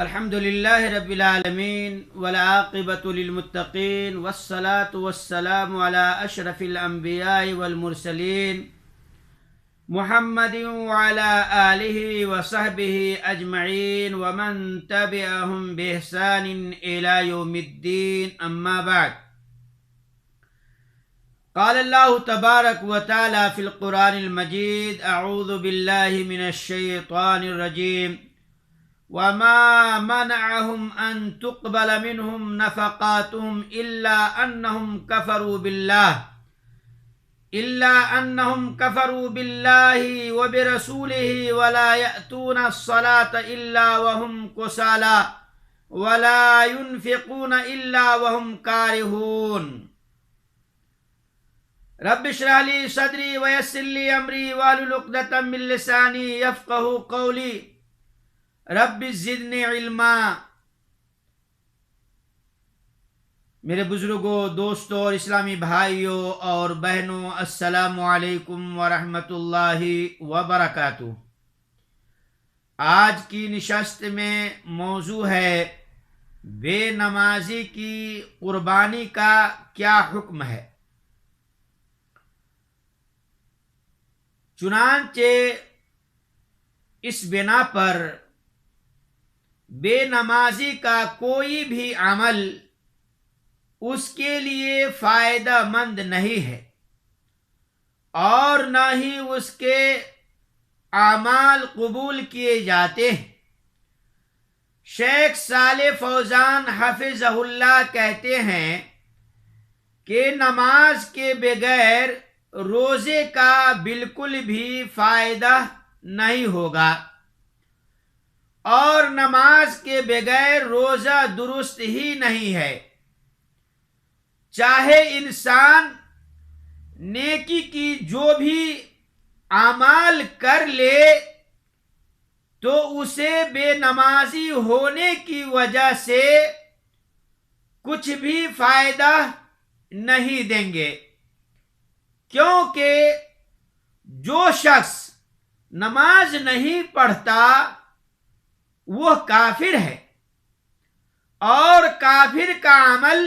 الحمد لله رب العالمين والعاقبة للمتقين والصلاة والسلام على أشرف الأنبياء والمرسلين محمد وعلى آله وصحبه أجمعين ومن تبعهم بإحسان إلى يوم الدين أما بعد. قال الله تبارك وتعالى في القرآن المجيد: أعوذ بالله من الشيطان الرجيم. وما منعهم أن تقبل منهم نفقاتهم إلا أنهم كفروا بالله وبرسوله ولا يأتون الصلاة إلا وهم كسالى ولا ينفقون إلا وهم كارهون. رب اشرح لي صدري ويسر لي أمري واحلل عقدة من لساني يفقهوا قولي رب زدنی علما. میرے بزرگوں، دوستوں اور اسلامی بھائیوں اور بہنوں، السلام علیکم ورحمۃ اللہ وبرکاتہ. آج کی نشست میں موضوع ہے بے نمازی کی قربانی کا کیا حکم ہے. چنانچہ اس بنا پر بے نمازی کا کوئی بھی عمل اس کے لیے فائدہ مند نہیں ہے اور نہ ہی اس کے اعمال قبول کیے جاتے ہیں. شیخ صالح فوزان حفظہ اللہ کہتے ہیں کہ نماز کے بغیر روزے کا بالکل بھی فائدہ نہیں ہوگا اور نماز کے بغیر روزہ درست ہی نہیں ہے. چاہے انسان نیکی کی جو بھی اعمال کر لے تو اسے بے نمازی ہونے کی وجہ سے کچھ بھی فائدہ نہیں دیں گے، کیونکہ جو شخص نماز نہیں پڑھتا وہ کافر ہے اور کافر کا عمل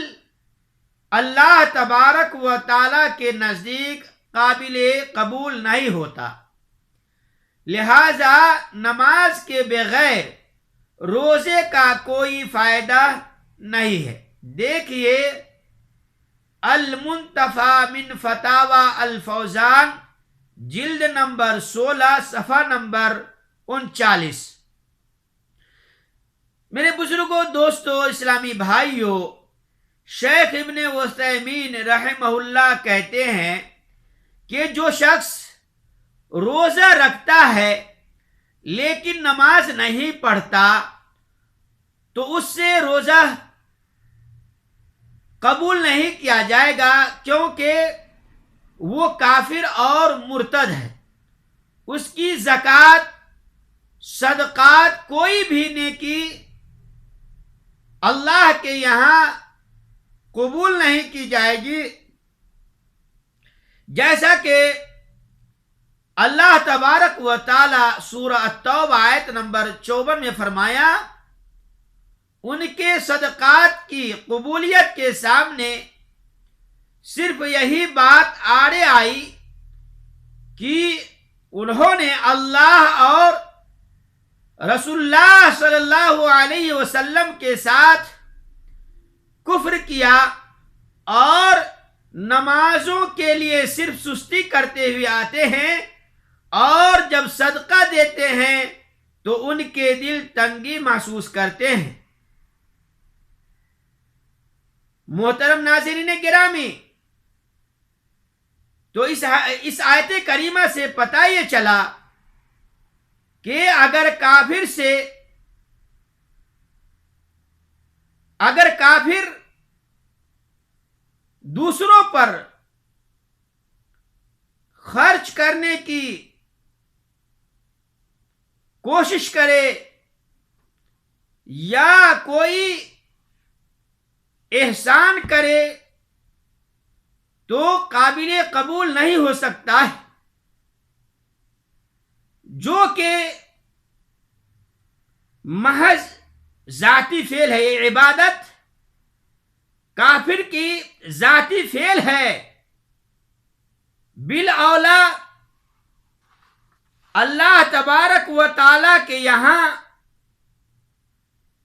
اللہ تبارک و تعالی کے نزدیک قابل قبول نہیں ہوتا. لہذا نماز کے بغیر روزے کا کوئی فائدہ نہیں ہے. دیکھیے المنتفع من فتاوی الفوزان جلد نمبر 16 صفحہ نمبر 39. میرے بزرگوں، دوستوں، اسلامی بھائیوں، شیخ ابن عثیمین رحمہ اللہ کہتے ہیں کہ جو شخص روزہ رکھتا ہے لیکن نماز نہیں پڑھتا تو اس سے روزہ قبول نہیں کیا جائے گا، کیونکہ وہ کافر اور مرتد ہے. اس کی زکوٰۃ، صدقات، کوئی بھی نیکی اللہ کے یہاں قبول نہیں کی جائے گی. جیسا کہ اللہ تبارک و تعالی سورہ التوبہ آیت نمبر 54 میں فرمایا: ان کے صدقات کی قبولیت کے سامنے صرف یہی بات آڑے آئی کہ انہوں نے اللہ اور رسول اللہ صلی اللہ علیہ وسلم کے ساتھ کفر کیا اور نمازوں کے لیے صرف سستی کرتے ہوئے آتے ہیں اور جب صدقہ دیتے ہیں تو ان کے دل تنگی محسوس کرتے ہیں. محترم ناظرین گرامی، تو اس آیت کریمہ سے پتہ یہ چلا کہ اگر کافر دوسروں پر خرچ کرنے کی کوشش کرے یا کوئی احسان کرے تو قابل قبول نہیں ہو سکتا ہے. جو کہ محض ذاتی فعل ہے، یہ عبادت کافر کی ذاتی فعل ہے۔ بالاولا اللہ تبارک و تعالی کے یہاں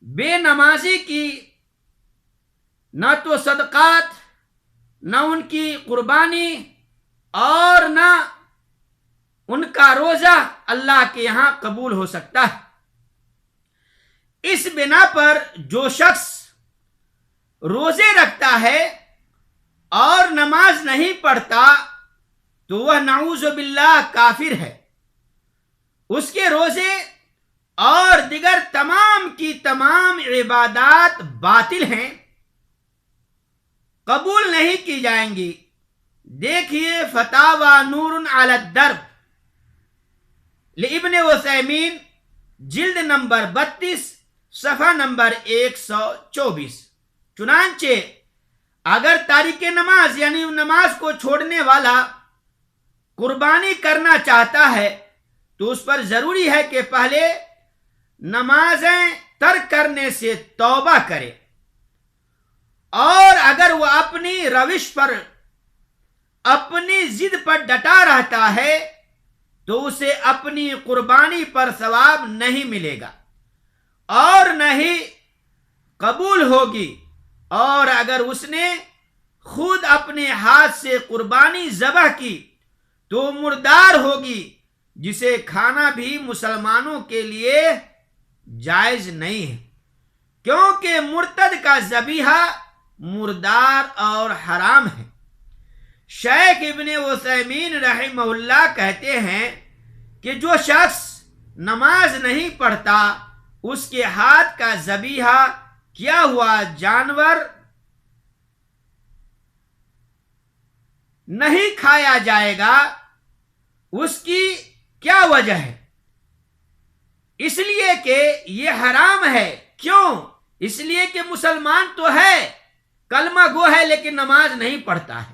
بے نمازی کی نہ تو صدقات، نہ ان کی قربانی اور نہ ان کا روزہ اللہ کے یہاں قبول ہو سکتا ہے۔ اس بنا پر جو شخص روزے رکھتا ہے اور نماز نہیں پڑھتا تو وہ نعوذ باللہ کافر ہے۔ اس کے روزے اور دیگر تمام کی تمام عبادات باطل ہیں، قبول نہیں کی جائیں گی۔ دیکھیے فتاوی نور علی الدرب لابن عثیمین، جلد نمبر 32، صفحہ نمبر 124۔ چنانچہ اگر تارک نماز یعنی نماز کو چھوڑنے والا قربانی کرنا چاہتا ہے تو اس پر ضروری ہے کہ پہلے نمازیں ترک کرنے سے توبہ کرے، اور اگر وہ اپنی روش پر، اپنی ضد پر ڈٹا رہتا ہے تو اسے اپنی قربانی پر ثواب نہیں ملے گا اور نہ ہی قبول ہوگی، اور اگر اس نے خود اپنے ہاتھ سے قربانی ذبح کی تو مردار ہوگی، جسے کھانا بھی مسلمانوں کے لیے جائز نہیں ہے، کیونکہ مرتد کا ذبیحہ مردار اور حرام ہے۔ شیخ ابن عثیمین رحمہ اللہ کہتے ہیں کہ جو شخص نماز نہیں پڑھتا اس کے ہاتھ کا ذبیحہ کیا ہوا جانور نہیں کھایا جائے گا۔ اس کی کیا وجہ ہے؟ اس لیے کہ یہ حرام ہے۔ کیوں؟ اس لیے کہ مسلمان تو ہے، کلمہ گو ہے، لیکن نماز نہیں پڑھتا ہے۔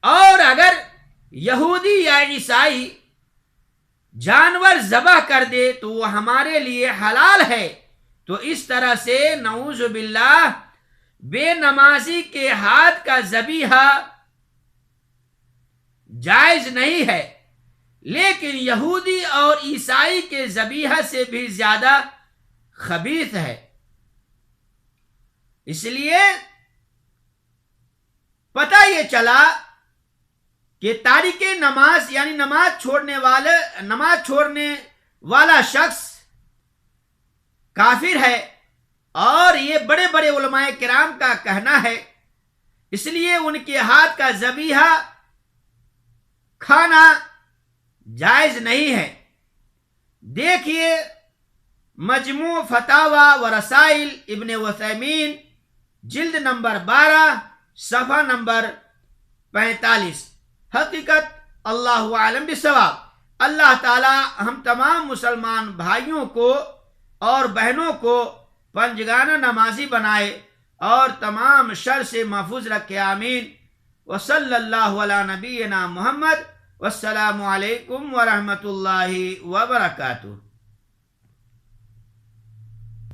اور اگر یہودی یا عیسائی جانور ذبح کر دے تو وہ ہمارے لیے حلال ہے۔ تو اس طرح سے نعوذ باللہ بے نمازی کے ہاتھ کا ذبیحہ جائز نہیں ہے، لیکن یہودی اور عیسائی کے ذبیحہ سے بھی زیادہ خبیث ہے۔ اس لیے پتہ یہ چلا کہ تارک نماز یعنی نماز چھوڑنے والا شخص کافر ہے، اور یہ بڑے بڑے علماء کرام کا کہنا ہے۔ اس لیے ان کے ہاتھ کا ذبیحہ کھانا جائز نہیں ہے۔ دیکھیے مجموع فتاوی و رسائل ابن عثیمین، جلد نمبر 12، صفحہ نمبر 45۔ حقیقت اللہ عالم بالصواب۔ اللہ تعالی ہم تمام مسلمان بھائیوں کو اور بہنوں کو پنجگانہ نمازی بنائے اور تمام شر سے محفوظ رکھے، آمین۔ وصلی اللہ علی نبینا محمد، والسلام علیکم ورحمۃ اللہ وبرکاتہ۔